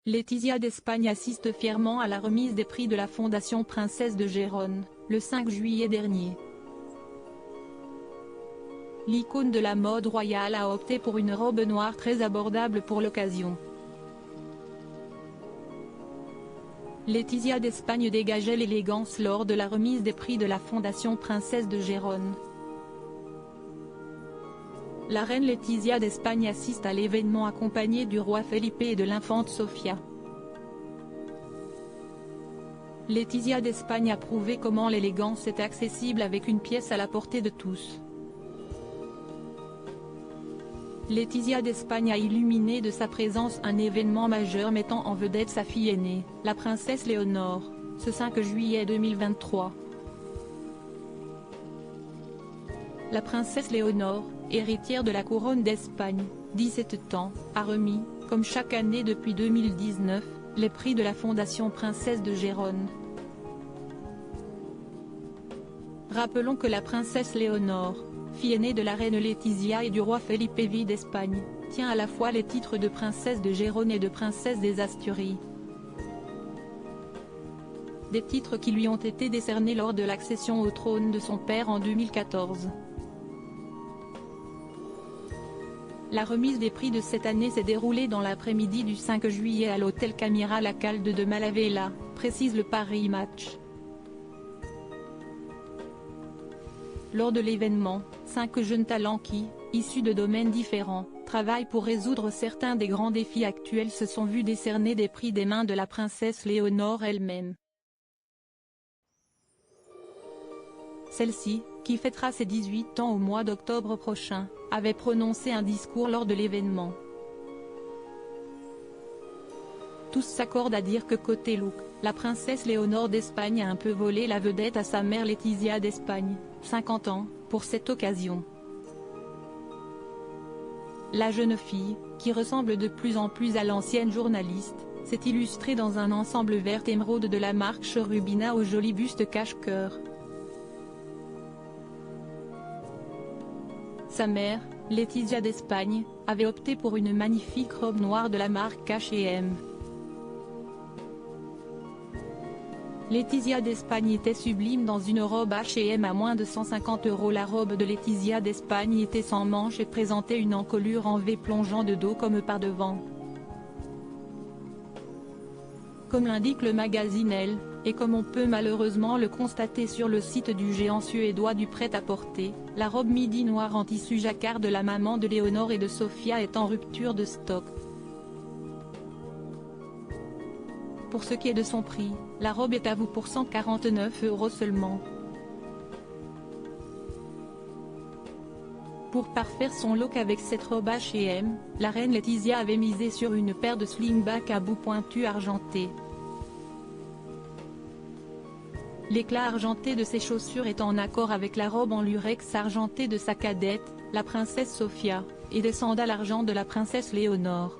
Laetitia d'Espagne assiste fièrement à la remise des prix de la Fondation Princesse de Gérone, le 5 juillet dernier. L'icône de la mode royale a opté pour une robe noire très abordable pour l'occasion. Laetitia d'Espagne dégageait l'élégance lors de la remise des prix de la Fondation Princesse de Gérone. La reine Laetitia d'Espagne assiste à l'événement accompagnée du roi Felipe et de l'infante Sofia. Laetitia d'Espagne a prouvé comment l'élégance est accessible avec une pièce à la portée de tous. Laetitia d'Espagne a illuminé de sa présence un événement majeur mettant en vedette sa fille aînée, la princesse Léonore, ce 5 juillet 2023. La princesse Léonore, héritière de la couronne d'Espagne, 17 ans, a remis, comme chaque année depuis 2019, les prix de la Fondation Princesse de Gérone. Rappelons que la princesse Léonore, fille aînée de la reine Laetitia et du roi Felipe V d'Espagne, tient à la fois les titres de princesse de Gérone et de princesse des Asturies. Des titres qui lui ont été décernés lors de l'accession au trône de son père en 2014. La remise des prix de cette année s'est déroulée dans l'après-midi du 5 juillet à l'hôtel Camira La Calde de Malavella, précise le Paris Match. Lors de l'événement, 5 jeunes talents qui, issus de domaines différents, travaillent pour résoudre certains des grands défis actuels se sont vus décerner des prix des mains de la princesse Léonore elle-même. Celle-ci, qui fêtera ses 18 ans au mois d'octobre prochain, avait prononcé un discours lors de l'événement. Tous s'accordent à dire que côté look, la princesse Léonore d'Espagne a un peu volé la vedette à sa mère Laetitia d'Espagne, 50 ans, pour cette occasion. La jeune fille, qui ressemble de plus en plus à l'ancienne journaliste, s'est illustrée dans un ensemble vert émeraude de la marque Cherubina au joli buste cache-cœur. Sa mère, Laetitia d'Espagne, avait opté pour une magnifique robe noire de la marque H&M. Laetitia d'Espagne était sublime dans une robe H&M à moins de 150 €. La robe de Laetitia d'Espagne était sans manches et présentait une encolure en V plongeant de dos comme par devant. Comme l'indique le magazine Elle, et comme on peut malheureusement le constater sur le site du géant suédois du prêt-à-porter, la robe midi noire en tissu jacquard de la maman de Léonore et de Sofia est en rupture de stock. Pour ce qui est de son prix, la robe est à vous pour 149 € seulement. Pour parfaire son look avec cette robe H&M, la reine Laetitia avait misé sur une paire de slingback à bout pointu argenté. L'éclat argenté de ses chaussures est en accord avec la robe en lurex argenté de sa cadette, la princesse Sofia, et des sandales argent de la princesse Léonore.